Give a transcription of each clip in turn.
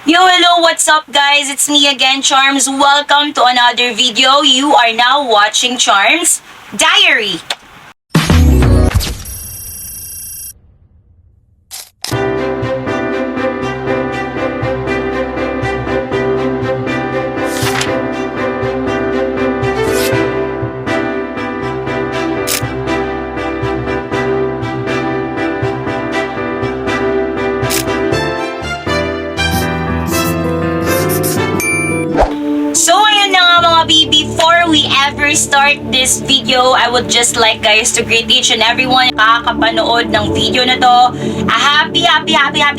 Yo, hello, what's up guys? It's me again, Charms. Welcome to another video. You are now watching Charms Diary. So ayun na nga mga B, before we ever start this video, I would just like guys to greet each and everyone nakakapanood ng video na to. A happy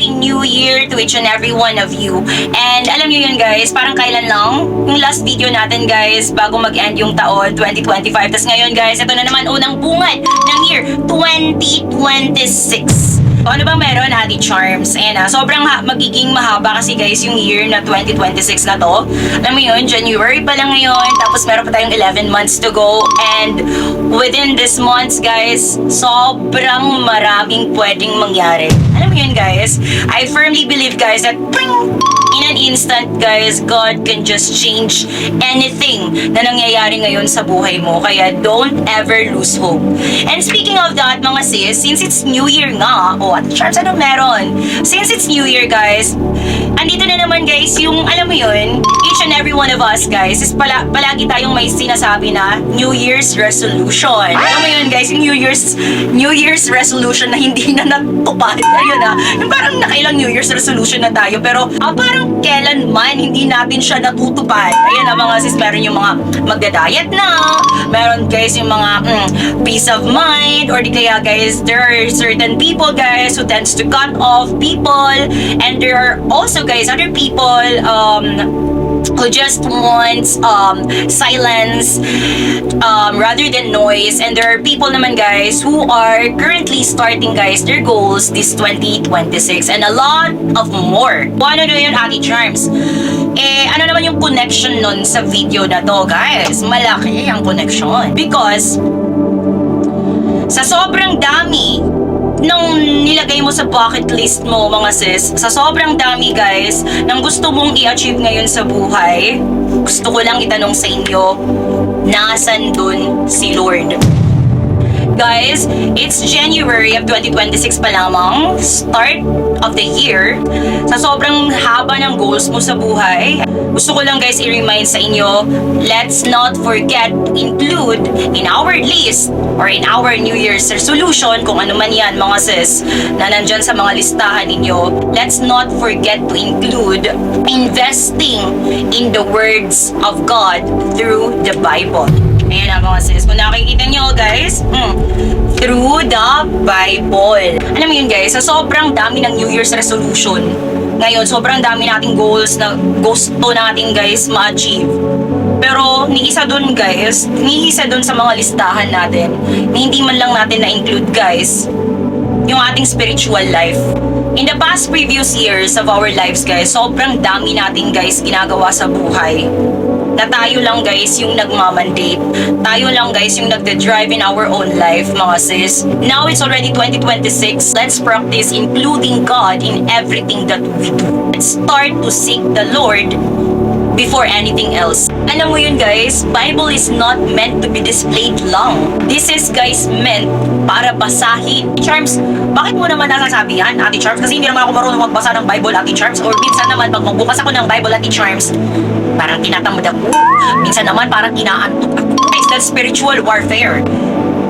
new year to each and every one of you. And alam nyo yun guys, parang kailan lang yung last video natin guys bago mag-end yung taon 2025. Tapos ngayon guys, ito na naman unang bungad ng year 2026. Ano bang meron, Ate Charms? Ayan na, sobrang magiging mahaba kasi guys yung year na 2026 na to. Alam mo yun, January pa lang ngayon, tapos meron pa tayong 11 months to go. And within this months guys, sobrang maraming pwedeng mangyari. Alam mo yun guys, I firmly believe guys that in an instant guys, God can just change anything na nangyayari ngayon sa buhay mo. Kaya don't ever lose hope. And speaking of that mga sis, since it's New Year nga, at Charms, ano meron? Since it's New Year, guys, andito na naman, guys, yung, alam mo yun, each and every one of us, guys, is palagi tayong may sinasabi na New Year's resolution. Alam mo yun, guys, yung New Year's resolution na hindi na natupad. Ayun na, yung parang nakailang New Year's resolution na tayo, pero parang kailanman hindi natin siya natutupad. Ayun na, mga sis, meron yung mga magda-diet na, meron, guys, yung mga peace of mind, or di kaya, guys, there are certain people, guys, who tends to cut off people, and there are also guys other people who just wants silence rather than noise, and there are people naman guys who are currently starting guys their goals this 2026 and a lot of more. Ano na yun, Ate Charms? Ano naman yung connection nun sa video na to guys? Malaki ang connection because sa sobrang dami nung nilagay mo sa bucket list mo mga sis, sa sobrang dami guys nang gusto mong i-achieve ngayon sa buhay, gusto ko lang itanong sa inyo, nasan dun si Lord? Guys, it's January of 2026 pa lamang, start of the year. Sa sobrang haba ng goals mo sa buhay, gusto ko lang guys i-remind sa inyo, let's not forget to include in our list or in our New Year's resolution, kung ano man yan mga sis, na nandyan sa mga listahan ninyo, let's not forget to include investing in the words of God through the Bible. Ayan na mga sis, kung nakikita nyo guys, through the Bible. Alam mo yun guys, sa sobrang dami ng New Year's resolution, ngayon sobrang dami nating goals na gusto natin guys ma-achieve. Pero ni isa dun guys, ni isa dun sa mga listahan natin, na hindi man lang natin na-include guys, yung ating spiritual life. In the past previous years of our lives guys, sobrang dami natin guys ginagawa sa buhay na tayo lang guys yung nagmamandate. Tayo lang guys yung nagde-drive in our own life mga sis. Now it's already 2026. Let's practice including God in everything that we do. Let's start to seek the Lord before anything else. Alam mo yun guys, Bible is not meant to be displayed lang. This is guys meant para basahin. Charms, bakit mo naman nasasabi yan, Ate Charms? Kasi hindi naman ako marunong magbasa ng Bible, Ate Charms. Or minsan naman, pag magbukas ako ng Bible, Ate Charms, parang tinatamad ako. Minsan naman, parang inaantok ako. Guys, that's spiritual warfare.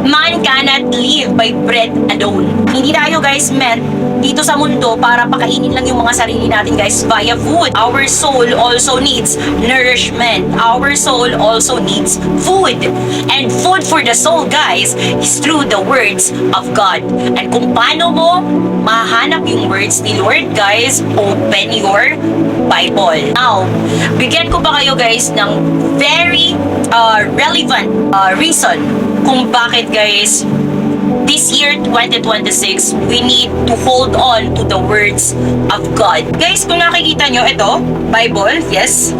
Man cannot live by bread alone. Hindi tayo guys meant dito sa mundo para pakainin lang yung mga sarili natin guys via food. Our soul also needs nourishment. Our soul also needs food. And food for the soul guys is through the words of God. And kung paano mo mahanap yung words ni Lord guys, open your Bible. Now, bigyan ko pa kayo guys ng very relevant reason kung bakit guys this year 2026 we need to hold on to the words of God. Guys, kung nakikita nyo ito, Bible, yes,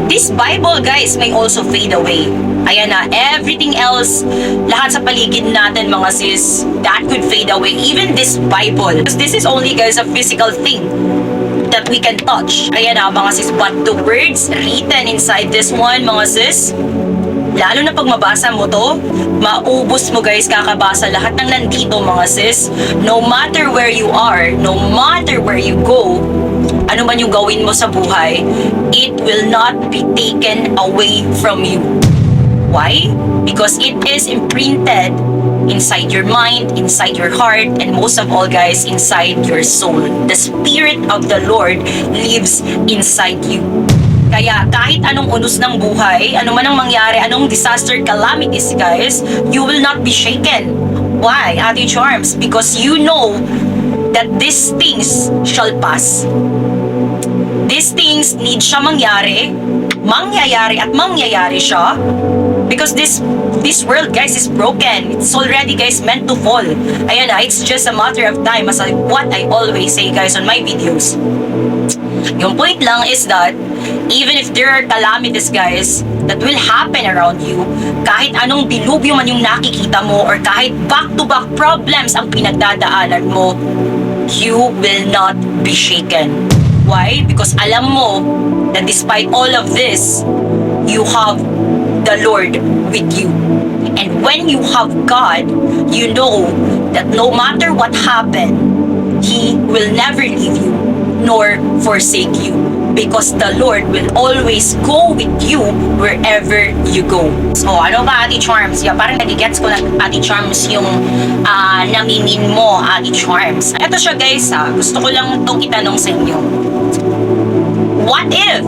this Bible guys may also fade away. Ayan na, everything else, lahat sa paligid natin mga sis, that could fade away. Even this Bible, because this is only guys a physical thing that we can touch. Ayan na mga sis, but the words written inside this one mga sis, lalo na pag mabasa mo to, maubos mo guys kakabasa lahat ng nandito mga sis. No matter where you are, no matter where you go, ano man yung gawin mo sa buhay, it will not be taken away from you. Why? Because it is imprinted inside your mind, inside your heart, and most of all guys, inside your soul. The Spirit of the Lord lives inside you. Kaya kahit anong unos ng buhay, ano man ang mangyari, anong disaster, calamities guys, you will not be shaken. Why, Ate Charms? Because you know that these things shall pass. These things need siya mangyayari at mangyayari siya. Because this world guys is broken. It's already guys meant to fall. Ayan na, it's just a matter of time, as what I always say guys on my videos. Yung point lang is that even if there are calamities guys that will happen around you, kahit anong dilubyo man yung nakikita mo, or kahit back-to-back problems ang pinagdadaanan mo, you will not be shaken. Why? Because alam mo that despite all of this, you have the Lord with you. And when you have God, you know that no matter what happened, He will never leave you nor forsake you, because the Lord will always go with you wherever you go. So ano ba Ate Charms? Yeah, parang nagigets ko na Ate Charms yung namimin mo Ate Charms. Ito siya guys gusto ko lang itong itanong sa inyo. What if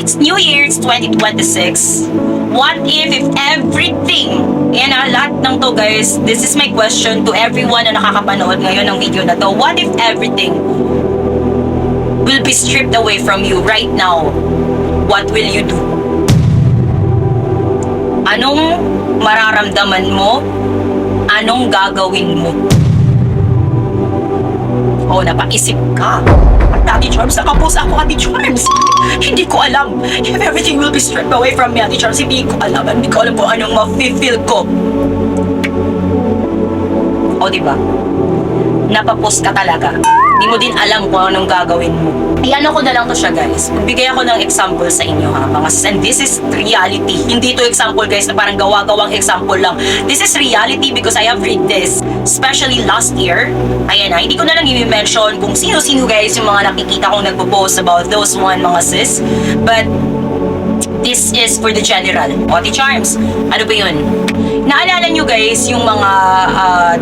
it's New Year, it's 2026. What if everything, yan lahat ng to guys, this is my question to everyone na nakakapanood ngayon ng video na to. What if everything will be stripped away from you right now? What will you do? Anong mararamdaman mo? Anong gagawin mo? Oh, napaisip ka. Ate Charms, nakapos ako Ate Charms. Hindi ko alam if everything will be stripped away from me Ate Charms. Hindi ko alam kung anong ma-feel ko. O diba? Napapos ka talaga. Hindi mo din alam kung anong gagawin mo. Iyan ko na lang to siya guys. Magbigay ako ng example sa inyo mga sis. And this is reality. Hindi to example guys na parang gawa-gawang example lang. This is reality because I have read this. Especially last year. Ayan na. Hindi ko na lang i-mention kung sino-sino guys yung mga nakikita kong nagpo-post about those one mga sis. But this is for the general. Ate Charms, ano ba yun? Naalala nyo guys yung mga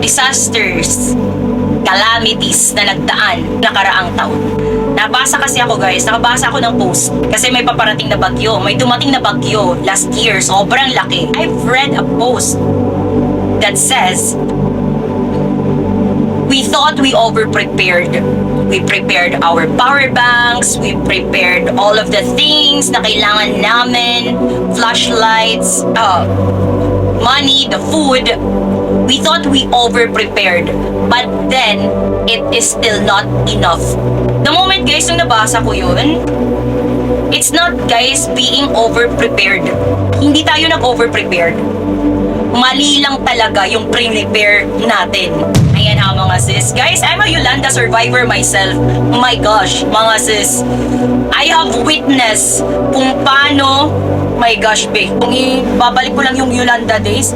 disasters, calamities na nagdaan nakaraang taon. Nabasa kasi ako guys, nakabasa ako ng post kasi may paparating na bagyo, may dumating na bagyo last year, sobrang laki. I've read a post that says we thought we over-prepared. We prepared our power banks, we prepared all of the things na kailangan namin, flashlights, money, the food. We thought we over-prepared, but then it is still not enough. The moment guys nung nabasa ko yun, it's not guys being over-prepared. Hindi tayo nag-over-prepared. Mali lang talaga yung prepare natin. Ayan mga sis. Guys, I'm a Yolanda survivor myself. Oh my gosh, mga sis. I have witnessed kung paano, my gosh be, kung babalik ko lang yung Yolanda days,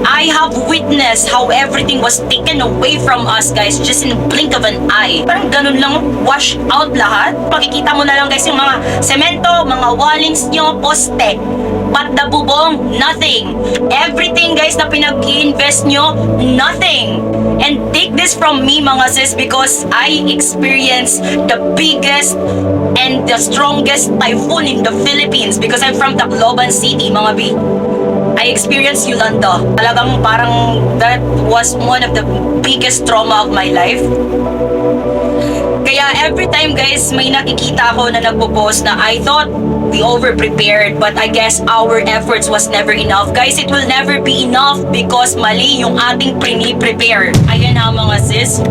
I have witnessed how everything was taken away from us guys just in a blink of an eye. Parang ganun lang, wash out lahat. Makikita mo na lang guys yung mga semento, mga wallings nyo, poste. But the bubong, nothing. Everything guys na pinag-i-invest nyo, nothing. And take this from me mga sis, because I experienced the biggest and the strongest typhoon in the Philippines because I'm from Tacloban City mga B. I experienced Yolanda. Talagang parang that was one of the biggest trauma of my life. Kaya every time guys may nakikita ako na nagpo-post na I thought we over-prepared, but I guess our efforts was never enough. Guys, it will never be enough because mali yung ating pre-prepare. Ayan mga sis.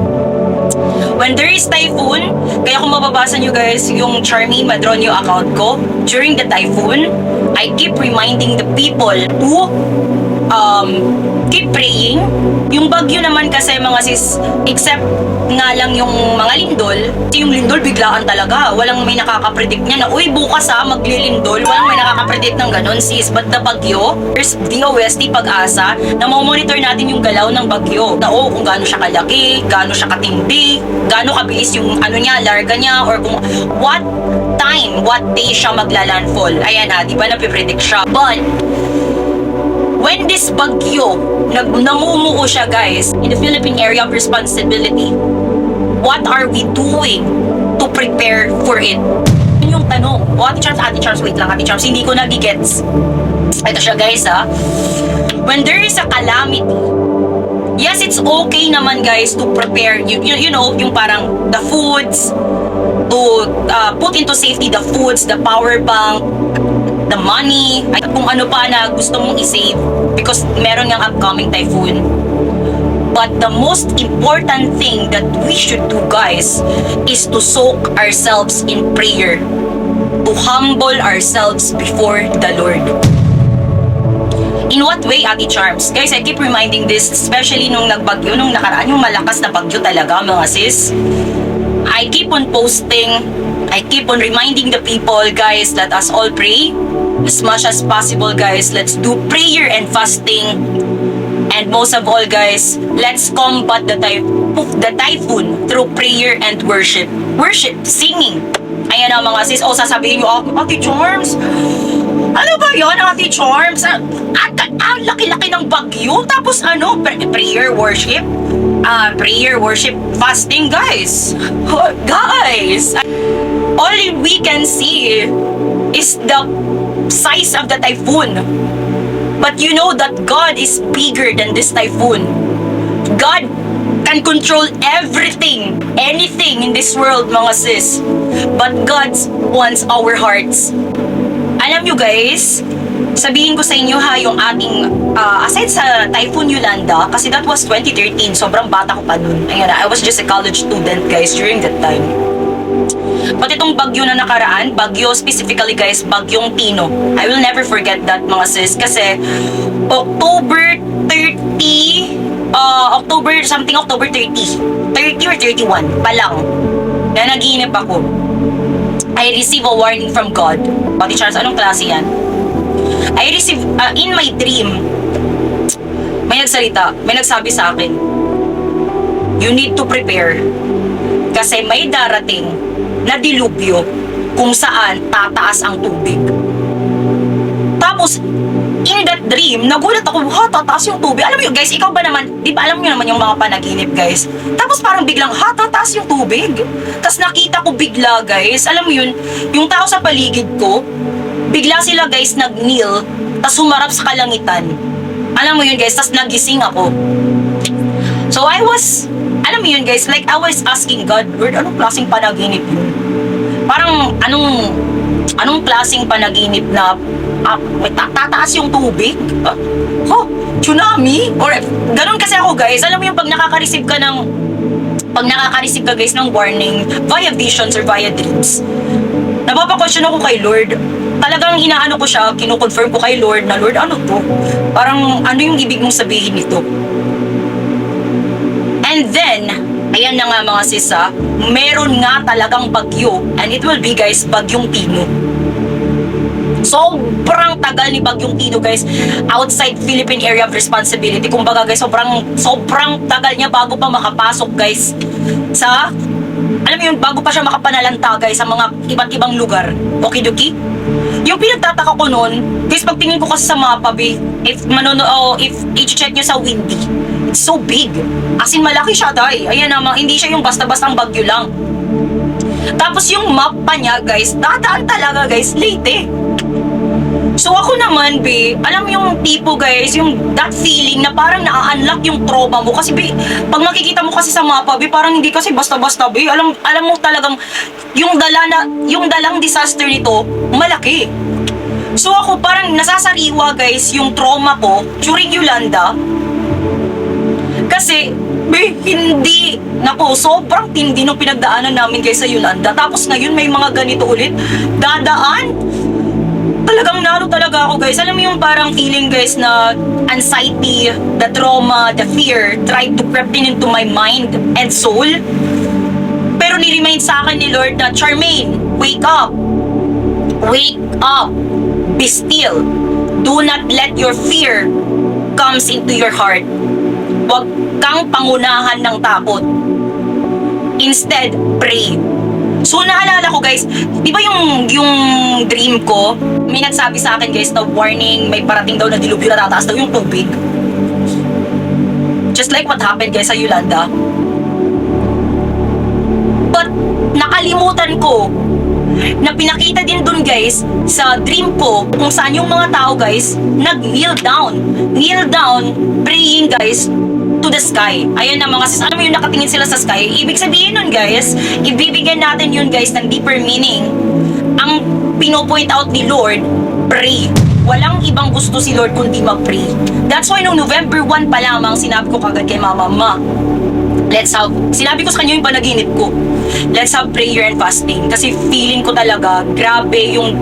When there is typhoon, kaya kung mababasa nyo guys yung Charmy Madronio account ko, during the typhoon, I keep reminding the people to keep praying. Yung bagyo naman kasi mga sis, except nga lang yung mga lindol, yung lindol biglaan talaga. Walang may nakakapredict niya na, uy, bukas maglilindol. Walang may nakakapredict ng ganun sis. But the bagyo, there's DOST Pag-asa na monitor natin yung galaw ng bagyo. Na kung gaano siya kalaki, gaano siya katindi, gaano kabilis yung larga niya, or kung what time, what day siya maglalandfall. Ayan di ba napipredict siya. But when this bagyo, namumuo siya guys, in the Philippine Area of Responsibility, what are we doing to prepare for it? Yun yung tanong. Ate Charms, wait lang, Ate Charms, hindi ko nagigets. Ito siya guys When there is a calamity, yes, it's okay naman guys to prepare, you know, yung parang the foods, to put into safety the foods, the power bank, the money, at kung ano pa na gusto mong i-save because meron ngang upcoming typhoon. But the most important thing that we should do guys is to soak ourselves in prayer, to humble ourselves before the Lord. In what way, Ate Charms? Guys, I keep reminding this, especially nung nagbagyo, nung nakaraan, yung malakas na bagyo talaga mga sis. I keep on posting, I keep on reminding the people, guys, let us all pray as much as possible, guys. Let's do prayer and fasting. And most of all, guys, let's combat the typhoon through prayer and worship. Worship, singing. Ayan ang mga sis. Sasabihin nyo, Ate Charms, ano ba yun, Ate Charms? Ang laki-laki ng bagyo. Tapos prayer, worship. Prayer, worship, fasting, guys. Guys, all we can see is the size of the typhoon. But you know that God is bigger than this typhoon. God can control everything, anything in this world, mga sis. But God wants our hearts. Alam nyo guys, sabihin ko sa inyo yung ating, aside sa Typhoon Yolanda, kasi that was 2013, sobrang bata ko pa nun. Ayan, I was just a college student guys during that time. But itong bagyo na nakaraan, bagyo specifically guys, bagyong Tino. I will never forget that mga sis, kasi October 30, October 30 or 31 pa lang, na naginip ako. I received a warning from God. Ate Charles, anong klase yan? I received, in my dream, may nagsabi sa akin, you need to prepare. Kasi may darating na dilubyo kung saan tataas ang tubig. Tapos, in that dream, nagulat ako, tataas yung tubig. Alam mo yun, guys, ikaw ba naman, di ba alam nyo naman yung mga panaginip, guys? Tapos parang biglang, tataas yung tubig. Tapos nakita ko bigla, guys, alam mo yun, yung tao sa paligid ko, bigla sila, guys, nag-kneel, tapos humarap sa kalangitan. Alam mo yun, guys, tapos nagising ako. So I was, alam mo yun, guys, like I was asking God, Lord, anong klaseng panaginip yun? Parang, anong klaseng panaginip na tataas yung tubig? Tsunami? Or, ganun kasi ako guys, alam mo yung pag nakaka-receive ka guys ng warning via visions or via dreams, napapa-question ako kay Lord. Talagang inaano ko siya, kinukonfirm ko kay Lord na, Lord, ano to? Parang, ano yung ibig mong sabihin nito? And then, ayan na nga mga sisa, meron nga talagang bagyo. And it will be guys, bagyong Tino. Sobrang tagal ni bagyong Tino guys, outside Philippine Area of Responsibility. Kumbaga guys, sobrang tagal niya bago pa makapasok guys sa, alam mo yun, bago pa siya makapanalanta guys sa mga iba't ibang lugar. Okidoki? Yung pinagtataka ko noon, guys, pagtingin ko kasi sa mapa, if i-check nyo sa Windy, it's so big. As in, malaki siya, day. Ayan naman, hindi siya yung basta-bastang bagyo lang. Tapos yung map pa niya, guys, dadaan talaga, guys, Leyte. So ako naman, alam mo yung tipo, guys, yung that feeling na parang na-unlock yung trauma mo. Kasi, pag makikita mo kasi sa mapa, parang hindi kasi basta-basta, alam mo talagang, yung dalang disaster nito, malaki. So ako parang nasasariwa, guys, yung trauma ko during Yolanda. Kasi, hindi, sobrang tindi nung pinagdaanan namin guys sa Yolanda. Tapos ngayon may mga ganito ulit, dadaan. talagang nalo talaga ako guys. Alam mo yung parang feeling guys na anxiety, the trauma, the fear tried to creep in into my mind and soul. Pero niremind sa akin ni Lord na, Charmaine, wake up. Wake up. Be still. Do not let your fear comes into your heart. Huwag kang pangunahan ng takot. Instead, pray. So, naalala ko guys, di ba yung dream ko, may nagsabi sa akin guys na warning, may parating daw na dilubyo na tataas daw yung tubig. Just like what happened guys sa Yolanda. But, nakalimutan ko na pinakita din dun guys sa dream ko kung saan yung mga tao guys nag-kneel down praying guys to the sky. Ayan na mga sis, alam mo yung nakatingin sila sa sky, ibig sabihin nun guys, ibibigyan natin yun guys ng deeper meaning. Ang pinopoint out ni Lord, pray. Walang ibang gusto si Lord kundi mag-pray. That's why nung November 1 pa lamang sinabi ko kagad kay mama, sinabi ko sa kanya yung panaginip ko, let's have prayer and fasting. Kasi feeling ko talaga, grabe yung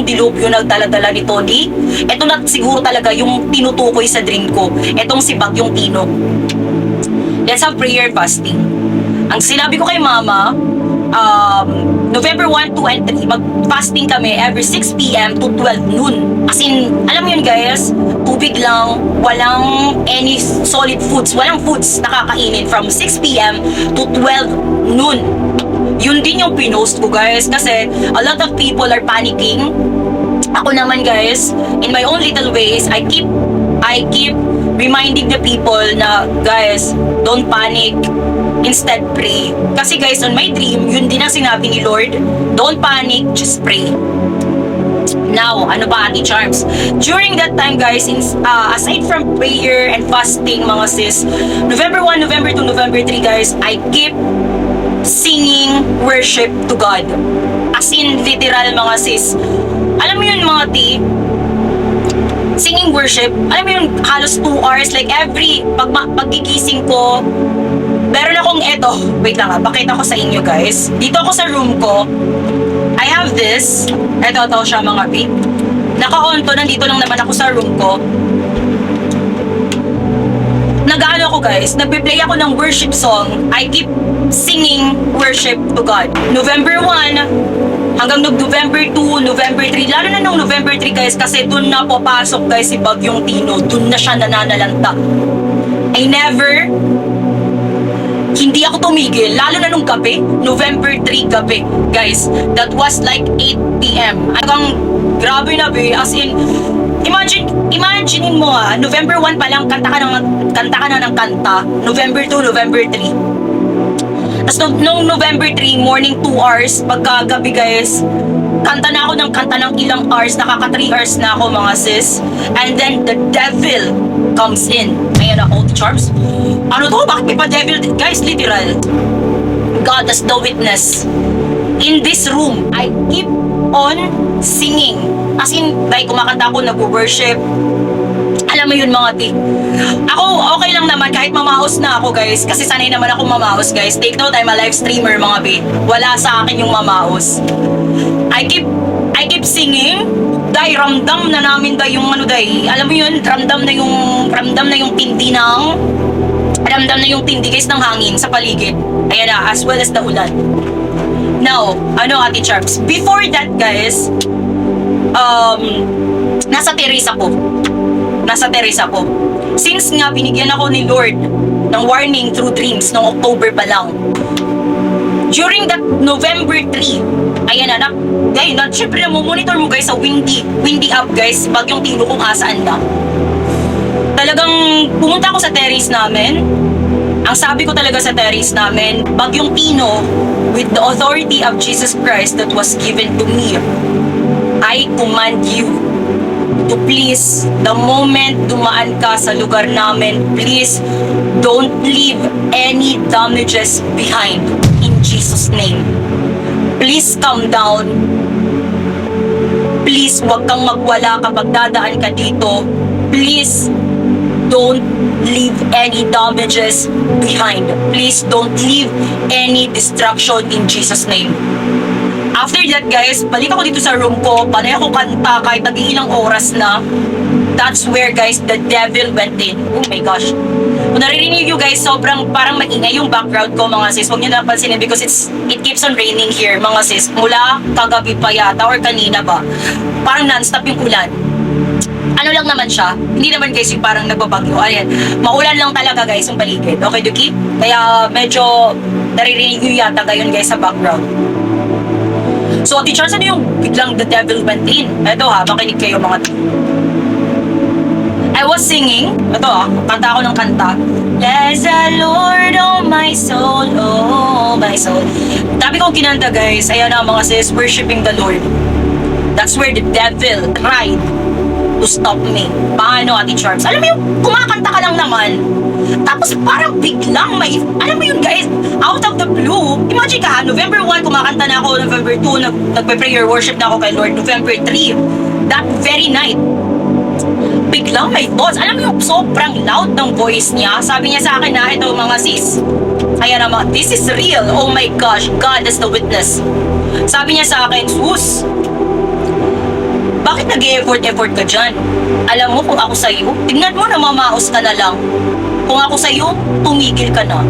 dilubyo na dala-dala ni Tony. Ito na siguro talaga yung tinutukoy sa dream ko. Etong si Bagyong Tino. Let's have prayer and fasting. Ang sinabi ko kay mama, November 1, 2, and 3, mag-fasting kami every 6 p.m. to 12 noon. As in, alam mo yun guys, tubig lang, walang any solid foods, walang foods na kakainin from 6 p.m. to 12 noon. Yun din yung pinost ko guys, kasi a lot of people are panicking. Ako naman guys, in my own little ways, I keep reminding the people na guys, don't panic. Instead, pray. Kasi guys, on my dream, yun din ang sinabi ni Lord, don't panic, just pray. Now, ano ba Ate Charms? During that time guys, aside from prayer and fasting mga sis, November 1, November 2, November 3 guys, I keep singing worship to God. As in, literal mga sis. Alam mo yun mga ti, singing worship, alam mo yun, halos 2 hours, like every, paggigising ko, meron akong wait lang pakita ko sa inyo guys. Dito ako sa room ko, I have this, ito siya mga babe. Naka-on to, nandito lang naman ako sa room ko. Nag-ano ako guys, nagpe-play ako ng worship song. I keep singing worship to God. November 1 hanggang November 2, November 3, lalo na nung November 3 guys, kasi dun na papasok guys si Bagyong Tino, dun na siya nananalanta. Hindi ako tumigil, lalo na nung gabi, November 3 gabi, guys. That was like 8 p.m. Hanggang grabe na be, as in, imaginein mo November 1 pa lang, kanta ka na ng kanta, November 2, November 3. Tapos nung November 3, morning 2 hours, pagkagabi guys, kanta na ako ng ilang hours, nakaka 3 hours na ako mga sis. And then the devil comes in. Ayan na, all the charms. Ano to? Bakit may pa-devil? Guys, literal. God as the witness. In this room, I keep on singing. As in, like, kumakanta ako, nag-worship. Alam mo yun mga ti. Ako, okay lang naman, kahit mamaos na ako guys. Kasi sanay naman ako mamaos guys. Take note, I'm a live streamer mga be. Wala sa akin yung mamaos. I keep singing. Dahil ramdam na namin yung alam mo yun, ramdam na yung tindi guys ng hangin sa paligid. Ayan na, as well as the ulan. Now, Ate Charms, before that guys, nasa terrace ako. Since nga binigyan ako ni Lord ng warning through dreams noong October pa lang. During that November 3, ayan na, syempre monitor mo guys sa windy up guys, Bagyong Tino kung asaan na. Talagang pumunta ako sa terrace namin. Ang sabi ko talaga sa terrace namin, Bagyong Tino, with the authority of Jesus Christ that was given to me, I command you to please, the moment dumaan ka sa lugar namin, please don't leave any damages behind. In Jesus' name. Please come down. Please, wag kang magwala kapag dadaan ka dito. Please, don't leave any damages behind. Please, don't leave any destruction in Jesus' name. After After that guys, balik ako dito sa room ko, panay ako kanta kahit nag-iilang oras na. That's where guys, the devil went in. Oh my gosh. Kung naririnig nyo guys, sobrang parang maingay yung background ko mga sis. Huwag nyo napansinin because it keeps on raining here mga sis. Mula kagabi pa yata or kanina ba. Parang non-stop yung ulan. Ano lang naman siya, hindi naman guys yung parang nagbabagyo. Ayan, maulan lang talaga guys yung paligid. Okay, Duki? Kaya medyo naririnig nyo yata ngayon guys sa background. So, Ate Charles, ano yung biglang the devil went in? Ito ha, makinig kayo mga I was singing, ito kanta ako ng kanta. Bless the Lord, oh my soul, oh my soul. Tabi ko kinanta guys, ayan na mga sis, worshiping the Lord. That's where the devil tried to stop me. Paano, Ate Charms? Alam mo yung kumakanta ka lang naman, tapos parang biglang may, alam mo yun guys, out of the blue, imagine ka, November 1, kumakanta na ako, November 2, nagpe-prayer worship na ako kay Lord, November 3, that very night, biglang may thoughts. Alam mo yung sobrang loud ng voice niya. Sabi niya sa akin na, ito mga sis, kaya naman, this is real. Oh my gosh, God is the witness. Sabi niya sa akin, sus, bakit nag-e-effort ka dyan? Alam mo kung ako sa'yo, tignan mo na mamaos ka na lang. Kung ako sa'yo, tumigil ka na.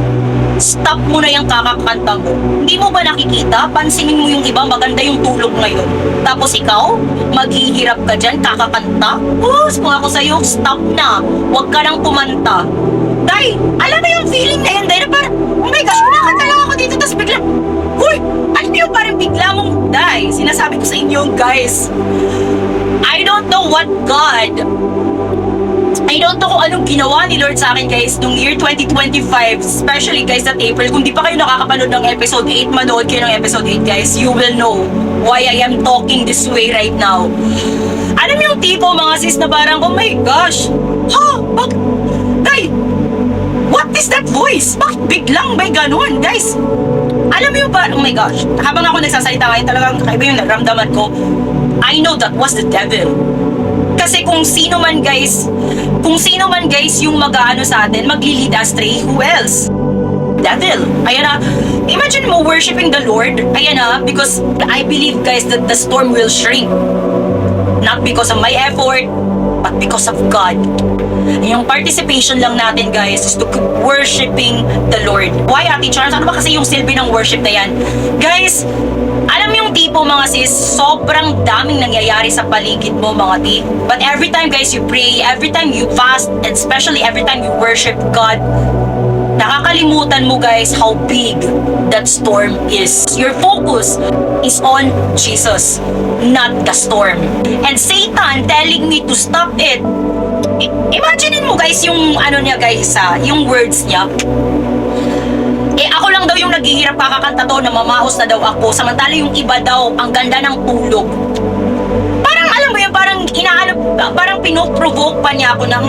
Stop mo na yung kakakanta mo. Hindi mo ba nakikita? Pansinin mo yung iba, maganda yung tulog ngayon. Tapos ikaw, maghihirap ka dyan, kakakanta. Kung ako sa'yo, stop na. Huwag ka nang kumanta. Day, alam mo yung feeling na yun, Day, na parang, oh my gosh, nakakanta lang ako dito, tapos bigla, huy, alam mo yung parang bigla mong, Day, sinasabi ko sa inyo, guys, I don't know what God, I don't know kung anong ginawa ni Lord sa akin guys nung year 2025, especially guys that April. Kung di pa kayo nakakapanood ng episode 8, manood kayo ng episode 8 guys, you will know why I am talking this way right now. Alam mo yung tipo mga sis na parang, oh my gosh, Day, what is that voice? Bakit biglang may ganun guys? Alam mo yung parang, oh my gosh, habang ako nagsasalita ngayon talagang kakaiba yung naramdaman ko. I know that was the devil. Kasi kung sino man guys yung mag-aano sa atin, mag-lead astray, who else? Devil. Ayan na, imagine mo worshiping the Lord, ayan na, because I believe guys that the storm will shrink. Not because of my effort, but because of God. Yung participation lang natin guys is to keep worshiping the Lord. Why, Ate Charles? Ano ba kasi yung silbi ng worship na yan? Guys, alam yung tipo mga sis, sobrang daming nangyayari sa paligid mo mga ti. But every time guys you pray, every time you fast, and especially every time you worship God, nakakalimutan mo guys how big that storm is. Your focus is on Jesus, not the storm. And Satan telling me to stop it. Imaginein mo guys yung ano niya guys yung words niya. Ako lang daw yung naghihirap kakakanta to, na mamaos na daw ako, samantala yung iba daw ang ganda ng tulog. Parang alam mo yun, parang pinoprovoke pa niya ako ng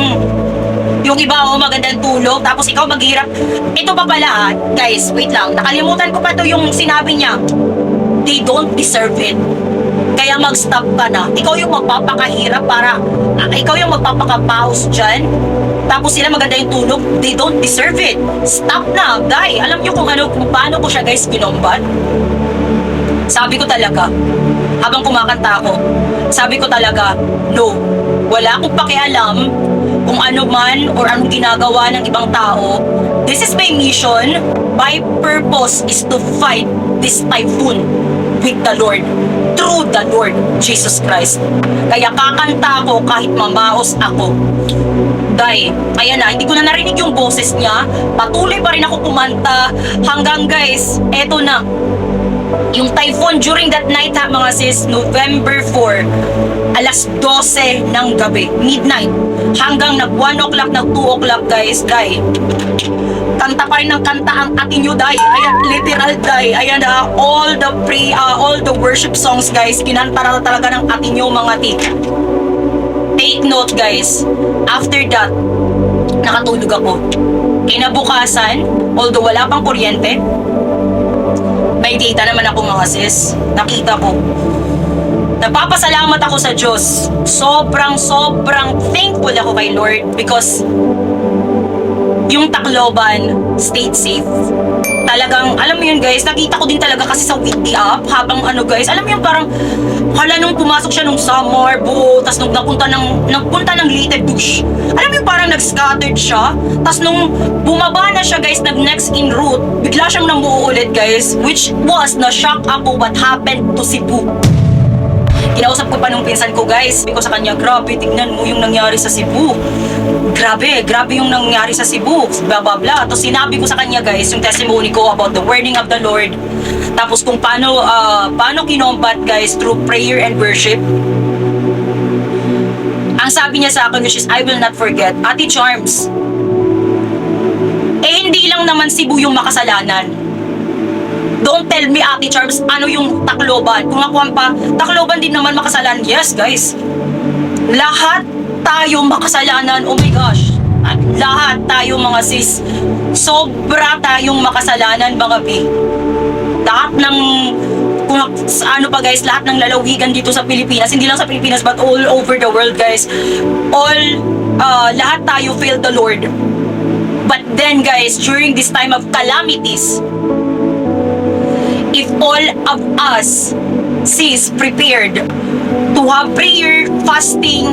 yung iba magandang tulog, tapos ikaw maghihirap. Ito pa pala guys, wait lang, nakalimutan ko pa to yung sinabi niya, they don't deserve it. Kaya mag-stop ka na. Ikaw yung magpapakahirap para ikaw yung magpapaka-pause dyan. Tapos sila maganda yung tulog. They don't deserve it. Stop na, Day. Alam nyo kung paano ko siya guys kinombat? Sabi ko talaga, habang kumakanta ako, sabi ko talaga, no. Wala akong pakialam kung ano man or anong ginagawa ng ibang tao. This is my mission. My purpose is to fight this typhoon with the Lord, through the Lord Jesus Christ. Kaya kakanta ako kahit mamaos ako. Day, ayan na, hindi ko na narinig yung boses niya. Patuloy pa rin ako kumanta hanggang guys, eto na. Yung typhoon during that night mga sis, November 4, alas 12 ng gabi, midnight, hanggang nag 1 o'clock, nag 2 o'clock guys, Day. Kanta pa rin ng kanta ang atin nyo, Day. Ayan, literal, Day. Ayan na, all the worship songs, guys, kinanta na talaga ng atin nyo, mga ti. Take note, guys. After that, nakatulog ako. Kinabukasan, although wala pang kuryente, may data naman ako, mga sis. Nakita ko. Nagpapasalamat ako sa Diyos. Sobrang thankful ako kay Lord because yung Tacloban stayed safe. Talagang, alam mo yun guys, nakita ko din talaga kasi sa Weekly app, habang ano guys, alam mo yun parang, hala nung pumasok siya nung summer, buo, tas nung napunta ng Leyte douche. Alam mo yun parang nag-scattered siya, tas nung bumaba na siya guys, nag-next in route, bigla siyang namuo ulit guys, which was, na-shock ako what happened to Cebu. Kinausap ko pa nung pinsan ko guys, sabi ko sa kanya, grabe, tignan mo yung nangyari sa Cebu. Grabe yung nangyari sa Cebu, blah blah blah. Tapos sinabi ko sa kanya guys, yung testimony ko about the wording of the Lord. Tapos kung paano kinombat guys through prayer and worship. Ang sabi niya sa akin which is, I will not forget. Ate Charms, hindi lang naman Cebu yung makasalanan. Don't tell me, Ate Charms, ano yung Tacloban. Kung ako pa, Tacloban din naman makasalanan. Yes, guys. Lahat tayo makasalanan. Oh my gosh. Lahat tayo mga sis. Sobra tayong makasalanan, mga B. Lahat ng, kung ano pa guys, lahat ng lalawigan dito sa Pilipinas, hindi lang sa Pilipinas, but all over the world, guys. Lahat tayo failed the Lord. But then, guys, during this time of calamities, if all of us sis prepared to have prayer, fasting,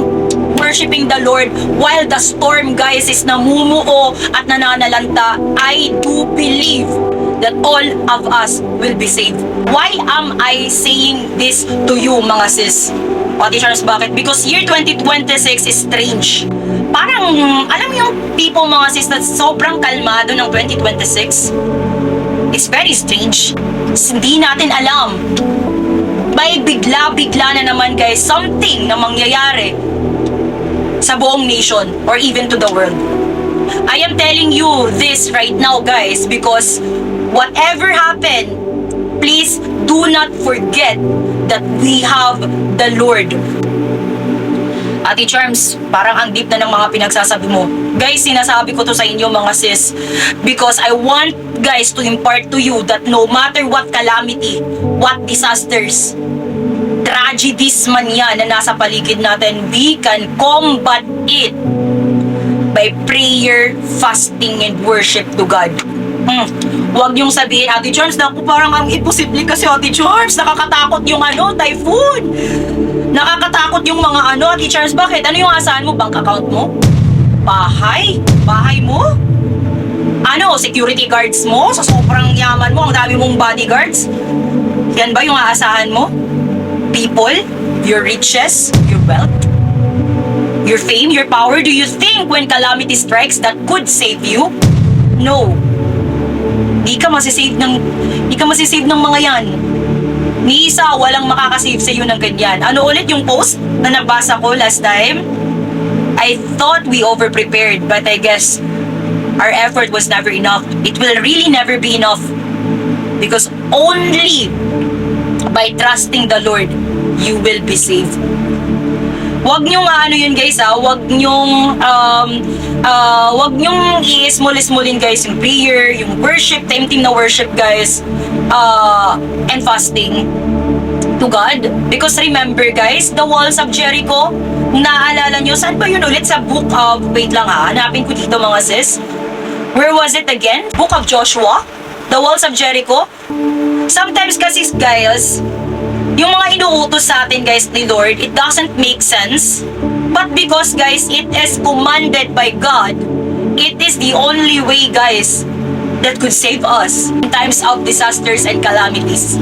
worshiping the Lord while the storm guys is namumuo at nananalanta, I do believe that all of us will be saved. Why am I saying this to you mga sis? Ate Charles, bakit? Because year 2026 is strange. Parang, alam mo yung tipo mga sis na sobrang kalmado ng 2026? It's very strange. Hindi natin alam. May bigla-bigla na naman guys, something na mangyayari sa buong nation or even to the world. I am telling you this right now guys because whatever happened, please do not forget that we have the Lord. Ate Charms, parang ang deep na ng mga pinagsasabi mo. Guys, sinasabi ko to sa inyo mga sis because I want guys to impart to you that no matter what calamity, what disasters, tragedies man yan na nasa paligid natin, we can combat it by prayer, fasting, and worship to God. Huwag niyong sabihin, Ate Charms, naku, parang ang imposible kasi Ate Charms, nakakatakot yung typhoon. Nakakatakot yung mga Ate Charms, bakit? Ano yung asahan mo? Bank account mo? Bahay? Bahay mo? Security guards mo? Sa sobrang yaman mo, ang dami mong bodyguards? Yan ba yung aasahan mo? People? Your riches? Your wealth? Your fame? Your power? Do you think when calamity strikes that could save you? No. Di ka masisave ng mga yan. Ni isa, walang makakasave sa iyo ng ganyan. Ano ulit yung post na nabasa ko last time? I thought we over-prepared, but I guess our effort was never enough. It will really never be enough. Because only by trusting the Lord, you will be saved. Wag niyong yun guys wag niyong i-small-smallin guys yung prayer, yung worship, tempting na worship guys, and fasting to God. Because remember guys, the walls of Jericho, naalala nyo, saan ba yun ulit? Sa book of, wait lang hanapin ko dito mga sis. Where was it again? Book of Joshua? The walls of Jericho? Sometimes kasi guys, yung mga inuutos sa atin guys ni Lord, it doesn't make sense. But because guys, it is commanded by God, it is the only way guys that could save us in times of disasters and calamities.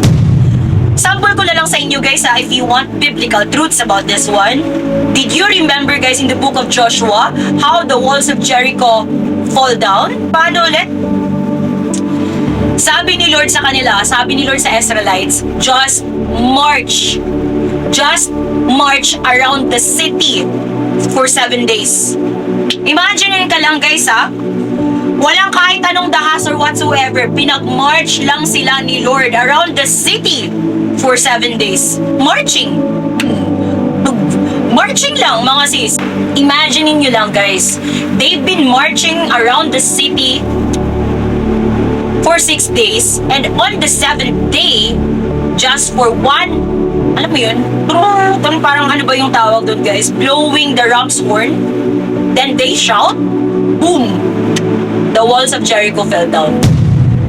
Sample ko na lang sa inyo guys if you want biblical truths about this one. Did you remember guys in the book of Joshua how the walls of Jericho fall down? Paano ulit? Sabi ni Lord sa kanila, sabi ni Lord sa Israelites, just march around the city for 7 days. Imagine ka lang guys walang kahit anong dahas or whatsoever, pinag-march lang sila ni Lord around the city for 7 days. Marching lang mga sis. Imagine nyo lang guys, they've been marching around the city for 6 days, and on the 7th day, just for one, alam mo yun, parang ano ba yung tawag doon guys, blowing the ram's horn, then they shout, boom, the walls of Jericho fell down.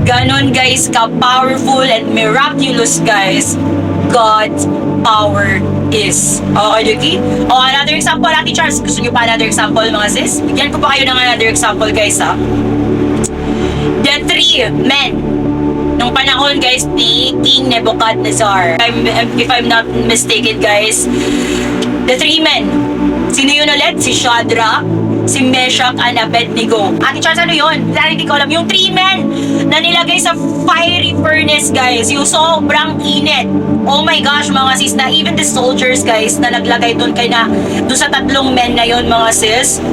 Ganon guys, ka-powerful and miraculous guys, God's power is. Okay, Yuki? O, another example, Ate Charles. Gusto nyo pa another example, mga sis? Bigyan ko pa kayo ng another example, guys, ha? The three men nung panahon, guys, ni King Nebuchadnezzar. If I'm not mistaken, guys, the three men. Sino yun ulit? Si Shadrach, si Meshach, and Abednego. Ate Charles, ano yun? Hindi ko alam. Yung three men na nilagay sa fiery furnace, guys. Yung sobrang init. Oh my gosh, mga sis, na even the soldiers, guys, na naglagay doon sa tatlong men na yun, mga sis,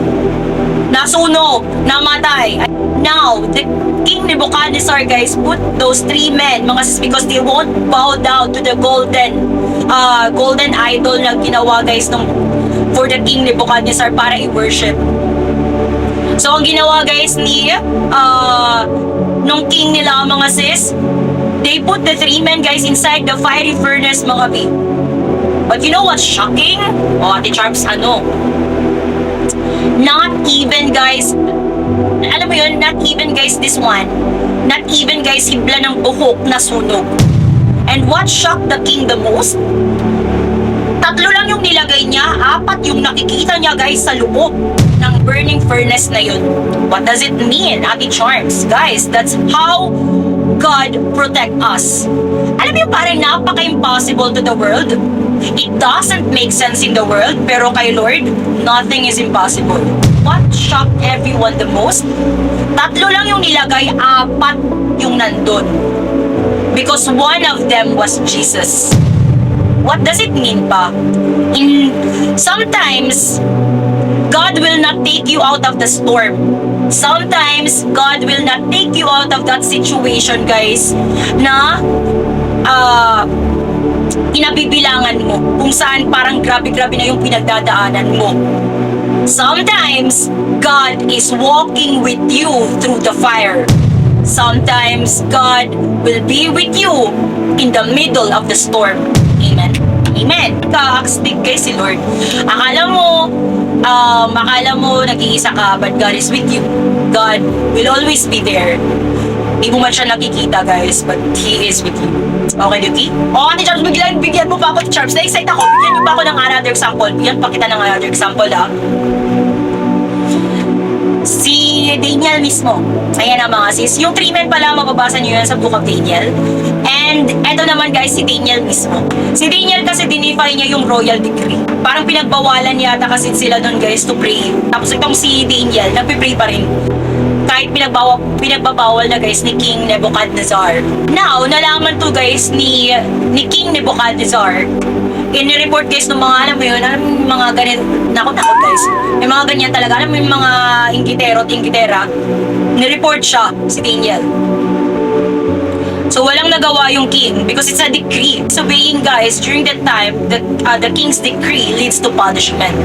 nasunog, namatay. Now, the King Nebuchadnezzar, guys, put those three men, mga sis, because they won't bow down to the golden idol na ginawa, guys, for the King Nebuchadnezzar para i-worship. So, ang ginawa, guys, nung king nila, mga sis, they put the three men, guys, inside the fiery furnace, mga bi. But you know what's shocking? Oh, Ate Charms, ano? Not even, guys, alam mo yun, not even, guys, this one. Not even, guys, hibla ng buhok na sunog. And what shocked the king the most? Tatlo lang yung nilagay niya, apat yung nakikita niya, guys, sa loob ng burning furnace na yun. What does it mean, Ate Charms? Guys, that's how God protect us. Alam niyo, parang napaka-impossible to the world. It doesn't make sense in the world, pero kay Lord, nothing is impossible. What shocked everyone the most? Tatlo lang yung nilagay, apat yung nandun. Because one of them was Jesus. What does it mean pa? Sometimes, God will not take you out of the storm. Sometimes, God will not take you out of that situation, guys, na inabibilangan mo. Kung saan parang grabe-grabe na yung pinagdadaanan mo. Sometimes, God is walking with you through the fire. Sometimes, God will be with you in the middle of the storm. Amen. Amen. Ka-akstig kay si Lord. Akala mo nag-iisa ka, but God is with you. God will always be there. Hindi mo man siya nakikita, guys, but He is with you. Okay, Yuki? O, Ate Charms, bigyan mo pa ako, Charms. Na-excite ako. Bigyan mo pa ako ng another example. Bigyan pa kita ng another example, ha? Si Daniel mismo. Ayan na, mga sis. Yung three men pala, mababasa nyo yan sa Book of Daniel. And eto naman, guys, si Daniel mismo. Si Daniel kasi dinify niya yung royal decree. Parang pinagbawalan yata kasi sila doon, guys, to pray. Tapos itong si Daniel, nagpipray pa rin. Kahit pinagbabawal na, guys, ni King Nebuchadnezzar. Now, nalaman to, guys, ni King Nebuchadnezzar. In-report, guys, ng mga, alam mo yun, mga ganyan, nakot, guys. May mga ganyan talaga, alam mo yung mga inggitero at inggitera. Ni-report siya, si Daniel. So, walang nagawa yung king because it's a decree. Disobeying, guys, during that time, the king's decree leads to punishment.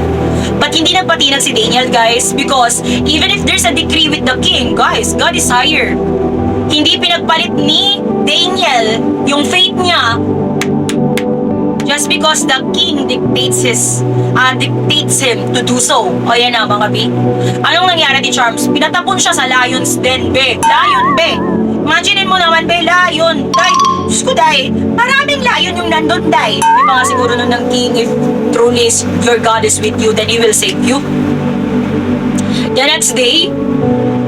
But hindi nagpatinag si Daniel, guys, because even if there's a decree with the king, guys, God is higher. Hindi pinagpalit ni Daniel yung faith niya just because the king dictates him to do so. O yan na, mga B. Anong nangyari ni Charms? Pinatapon siya sa lion's den, be. Lion, be. Imaginin mo naman, be, lion. Day, Diyos ko, day. Maraming lion yung nandun, day. May mga siguro nun ng king, if truly your God is with you, then He will save you. The next day,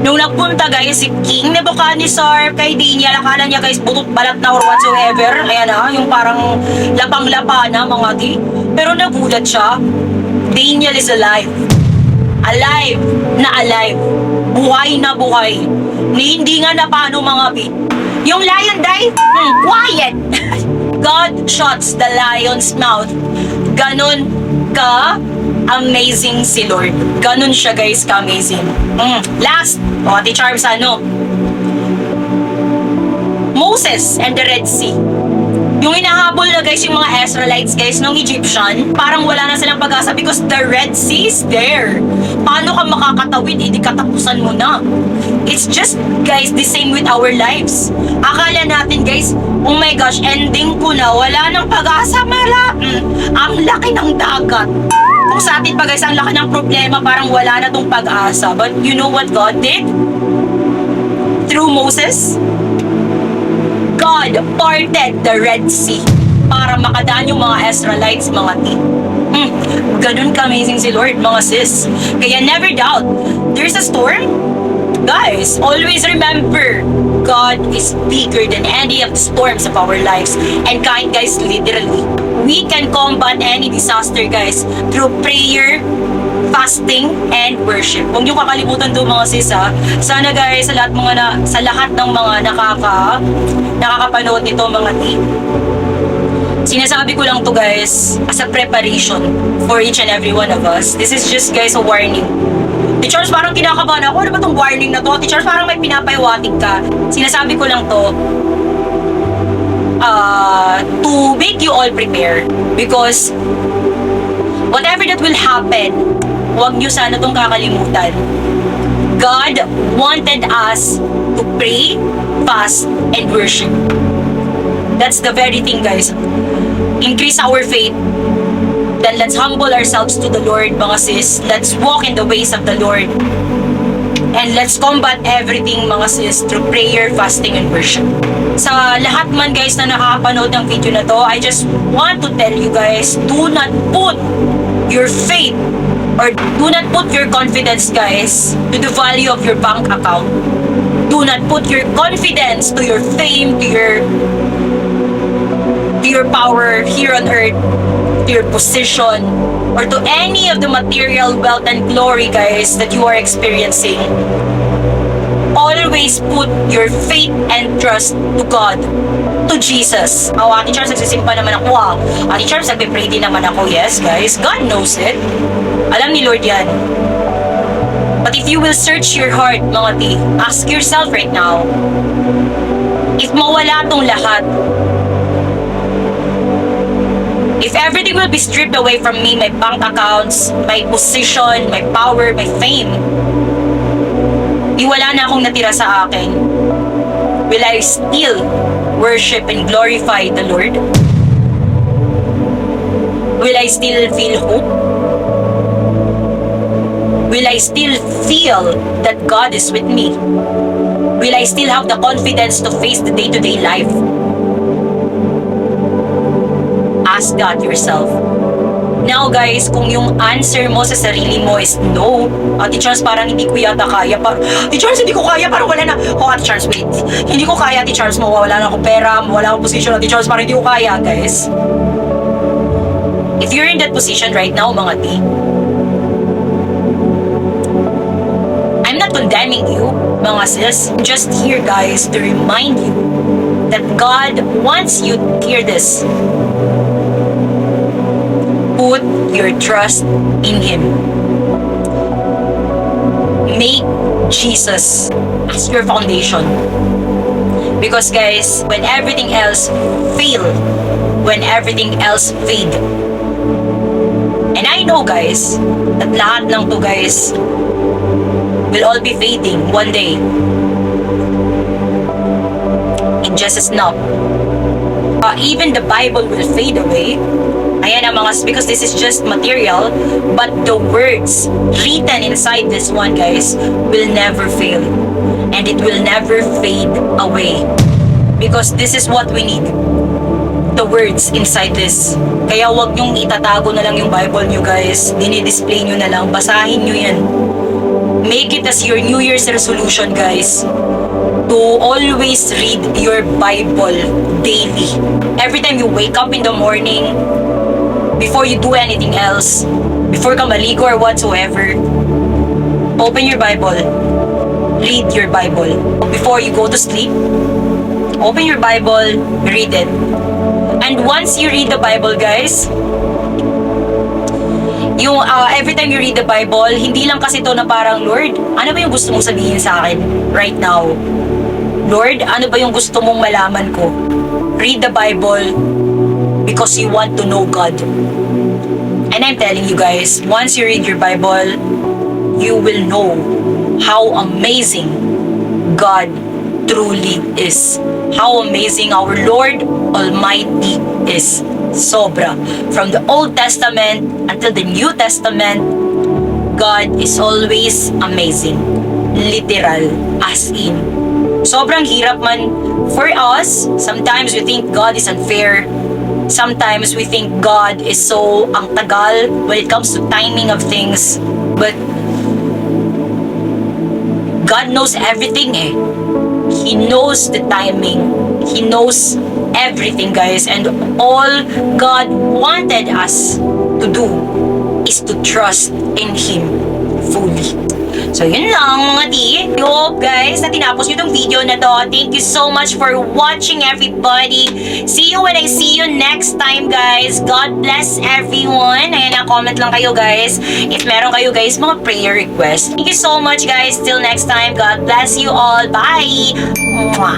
nung nagpunta, guys, si King Nebuchadnezzar kay Daniel, akala niya, guys, butot balat na or whatsoever. Ayan na, yung parang lapang-lapa na, mga di. Pero nagulat siya. Daniel is alive. Alive na alive. Buhay na buhay. Hindi nga na paano, mga bi. Yung lion, day, quiet. God shuts the lion's mouth. Ganon ka amazing si Lord. Ganun siya, guys, ka-amazing. Last, Ate Charms, Moses and the Red Sea. Yung hinahabol na, guys, yung mga Israelites, guys, ng Egyptian, parang wala na silang pag-asa because the Red Sea is there. Paano ka makakatawid? Hindi katapusan mo na. It's just, guys, the same with our lives. Akala natin, guys, oh my gosh, ending ko na, wala nang pag-asa, ang laki ng dagat. Kung sa atin pa, guys, ang laki ng problema, parang wala na tong pag-asa. But you know what God did? Through Moses, God parted the Red Sea para makadaan yung mga Israelites, mga team. Ganun ka-amazing si Lord, mga sis. Kaya never doubt, there's a storm. Guys, always remember, God is bigger than any of the storms of our lives. And kahit guys, literally, we can combat any disaster, guys, through prayer, fasting, and worship. Huwag niyo kakalimutan to, mga sis, ha. Sana guys, sa lahat ng mga nakakapanood nito, mga team, sinasabi ko lang to guys as a preparation for each and every one of us. This is just guys a warning. Teachers, parang kinakabahan ako. Ano ba tong warning na to? Teachers, parang may pinapahiwatig ka. Sinasabi ko lang to to make you all prepare. Because whatever that will happen, huwag nyo sana tong kakalimutan. God wanted us to pray, fast, and worship. That's the very thing, guys. Increase our faith. Then let's humble ourselves to the Lord, mga sis. Let's walk in the ways of the Lord. And let's combat everything, mga sis, through prayer, fasting, and worship. Sa lahat man, guys, na nakakapanood ng video na to, I just want to tell you, guys, do not put your faith or do not put your confidence, guys, to the value of your bank account. Do not put your confidence to your fame, to your power here on earth, to your position, or to any of the material wealth and glory, guys, that you are experiencing. Always put your faith and trust to God, to Jesus. Ate Charles, nagsisimpa naman ako. Ate Charles, nagpe-pray din naman ako. Yes, guys, God knows it. Alam ni Lord yan. But if you will search your heart, mga ti, ask yourself right now, if mawala tong lahat, if everything will be stripped away from me, my bank accounts, my position, my power, my fame, wala na akong natira sa akin, will I still worship and glorify the Lord? Will I still feel hope? Will I still feel that God is with me? Will I still have the confidence to face the day-to-day life? Ask that yourself. Now guys, kung yung answer mo sa sarili mo is no, Ate Charles, parang hindi ko yata kaya. Ate Charles, hindi ko kaya, parang wala na. Ate Charles, wait. Hindi ko kaya, Ate Charles, wala na akong pera, wala akong position, Ate Charles, parang hindi ko kaya, guys. If you're in that position right now, mga ti, I'm not condemning you, mga sis. I'm just here, guys, to remind you that God wants you to hear this. Put your trust in Him. Make Jesus as your foundation. Because guys, when everything else fail, when everything else fade, and I know guys, that lahat lang to guys will all be fading one day. In just a snap. Even the Bible will fade away. Ayan ang mga, because this is just material, but the words written inside this one, guys, will never fail. And it will never fade away. Because this is what we need. The words inside this. Kaya wag nyong itatago na lang yung Bible nyo, guys. Dinidisplay nyo na lang. Basahin nyo yan. Make it as your New Year's resolution, guys, to always read your Bible daily. Every time you wake up in the morning, before you do anything else, before ka maligo or whatsoever, open your Bible, read your Bible. Before you go to sleep, open your Bible, read it. And once you read the Bible, guys, yung every time you read the Bible, hindi lang kasi to na parang, Lord, ano ba yung gusto mong sabihin sa akin right now? Lord, ano ba yung gusto mong malaman ko? Read the Bible because you want to know God. And I'm telling you guys, once you read your Bible, you will know how amazing God truly is. How amazing our Lord Almighty is. Sobra. From the Old Testament until the New Testament, God is always amazing. Literal. As in, sobrang hirap man for us. Sometimes we think God is unfair. Sometimes we think God is so ang tagal when it comes to timing of things. But God knows everything eh. He knows the timing. He knows everything, guys. And all God wanted us to do is to trust in Him fully. So, yun lang mga di. I hope, guys, na tinapos nyo tong video na to. Thank you so much for watching, everybody. See you when I see you next time, guys. God bless everyone. Ayan na, comment lang kayo, guys. If meron kayo, guys, mga prayer requests. Thank you so much, guys. Till next time. God bless you all. Bye! Mwah!